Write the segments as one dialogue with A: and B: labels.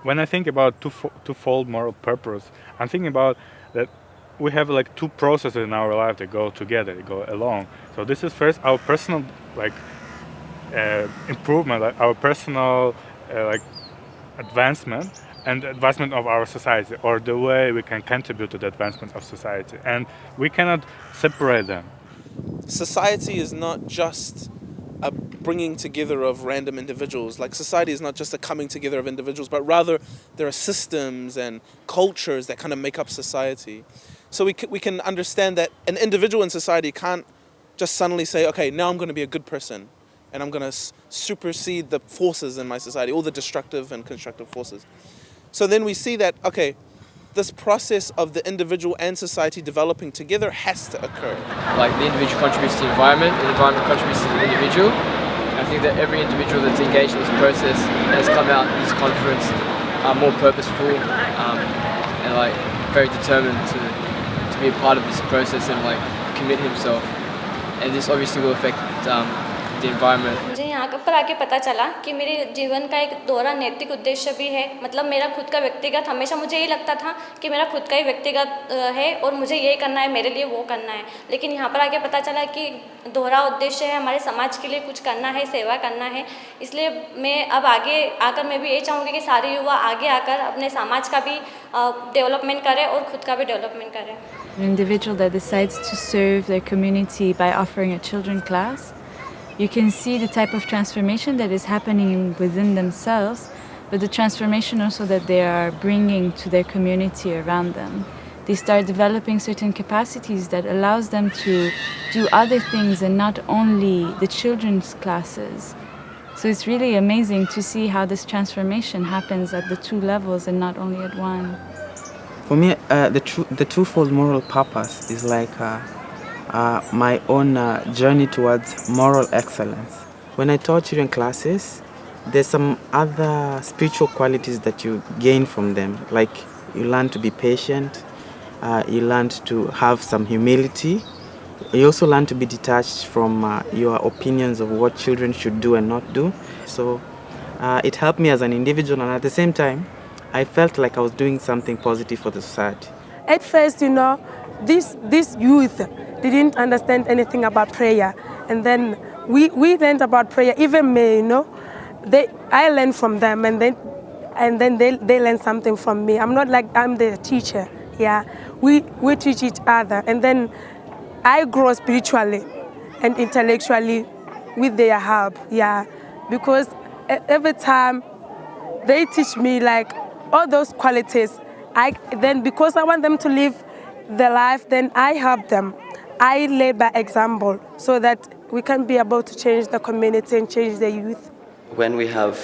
A: when I think about twofold moral purpose, I'm thinking about that we have like two processes in our life that go together, they go along. So this is first our personal like improvement, like our personal like advancement and the advancement of our society, or the way we can contribute to the advancement of society, and we cannot separate them.
B: Society is not just a bringing together of random individuals. Like, society is not just a coming together of individuals, but rather there are systems and cultures that kind of make up society. So we can understand that an individual in society can't just suddenly say, okay, now I'm going to be a good person and I'm going to supersede the forces in my society, all the destructive and constructive forces. So then we see that, okay, this process of the individual and society developing together has to occur.
C: Like, the individual contributes to the environment contributes to the individual. I think that every individual that's engaged in this process has come out in this conference more purposeful and like very determined to be a part of this process and like commit himself. And this obviously will affect the environment.
D: मुझे यहाँ पर आके पता चला कि मेरे जीवन का एक दोहरा नैतिक उद्देश्य भी है। मतलब मेरा खुद का व्यक्तिगत, हमेशा मुझे यही लगता था कि मेरा खुद का ही व्यक्तिगत है और मुझे ये करना है, मेरे लिए वो करना है। लेकिन यहाँ पर आके पता चला कि दोहरा उद्देश्य है, हमारे समाज के लिए कुछ करना है, सेवा करना है। इसलिए मैं अब आगे आकर मैं भी ये चाहूँगी कि सारे युवा आगे आकर अपने समाज का भी डेवलपमेंट करें और खुद का भी डेवलपमेंट करें।
E: An individual that decides to serve their community by offering a children class, you can see the type of transformation that is happening within themselves, but the transformation also that they are bringing to their community around them. They start developing certain capacities that allows them to do other things and not only the children's classes. So it's really amazing to see how this transformation happens at the two levels and not only at one.
F: For me, the twofold moral purpose is like my own journey towards moral excellence. When I taught children classes, there's some other spiritual qualities that you gain from them. Like, you learn to be patient, you learn to have some humility. You also learn to be detached from your opinions of what children should do and not do. So it helped me as an individual, and at the same time, I felt like I was doing something positive for the society.
G: At first, this youth didn't understand anything about prayer, and then we learned about prayer. Even me, I learned from them, and then they learned something from me. I'm not like I'm the teacher. Yeah, we teach each other, and then I grow spiritually and intellectually with their help. Yeah, because every time they teach me like all those qualities, because I want them to live the life, then I help them. I lead by example so that we can be able to change the community and change the youth.
H: When we have,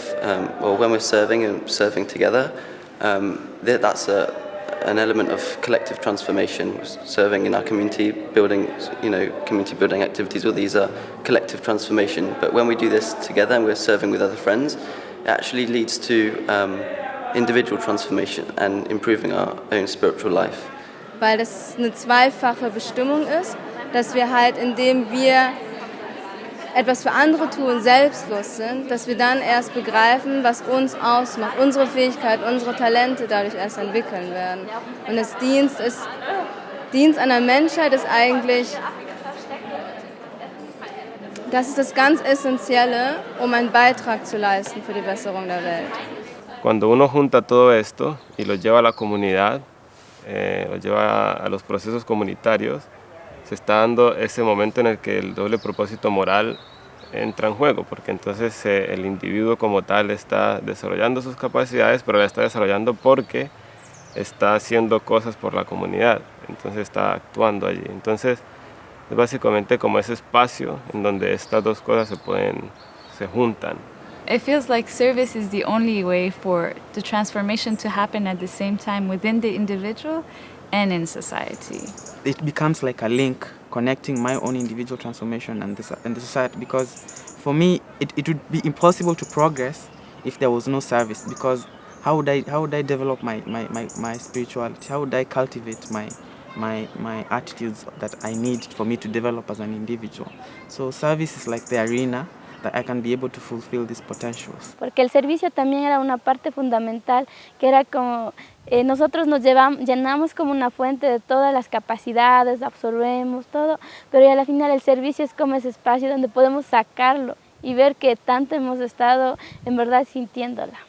H: when we're serving together, that's an element of collective transformation. Serving in our community, building, community building activities. All these are collective transformation. But when we do this together and we're serving with other friends, it actually leads to individual transformation and improving our own spiritual life.
I: Weil das eine zweifache Bestimmung ist, dass wir halt, indem wir etwas für andere tun, selbstlos sind, dass wir dann erst begreifen, was uns ausmacht, unsere Fähigkeit, unsere Talente dadurch erst entwickeln werden. Und das Dienst an der Menschheit ist eigentlich, das ist das ganz Essentielle, um einen Beitrag zu leisten für die Besserung der Welt.
J: Cuando uno junta todo esto y lo lleva a la comunidad, lo lleva a los procesos comunitarios, se está dando ese momento en el que el doble propósito moral entra en juego, porque entonces el individuo como tal está desarrollando sus capacidades, pero la está desarrollando porque está haciendo cosas por la comunidad, entonces está actuando allí. Entonces es básicamente como ese espacio en donde estas dos cosas se juntan.
E: It feels like service is the only way for the transformation to happen at the same time within the individual and in society.
F: It becomes like a link connecting my own individual transformation and the society, because for me it would be impossible to progress if there was no service, because how would I develop my spirituality? How would I cultivate my attitudes that I need for me to develop as an individual? So service is like the arena that I can be able to fulfill these potentials.
K: Porque el servicio también era una parte fundamental, que era como nosotros nos llenamos como una fuente de todas las capacidades, absorbemos todo, pero al final el servicio es como ese espacio donde podemos sacarlo y ver que tanto hemos estado en verdad sintiéndola.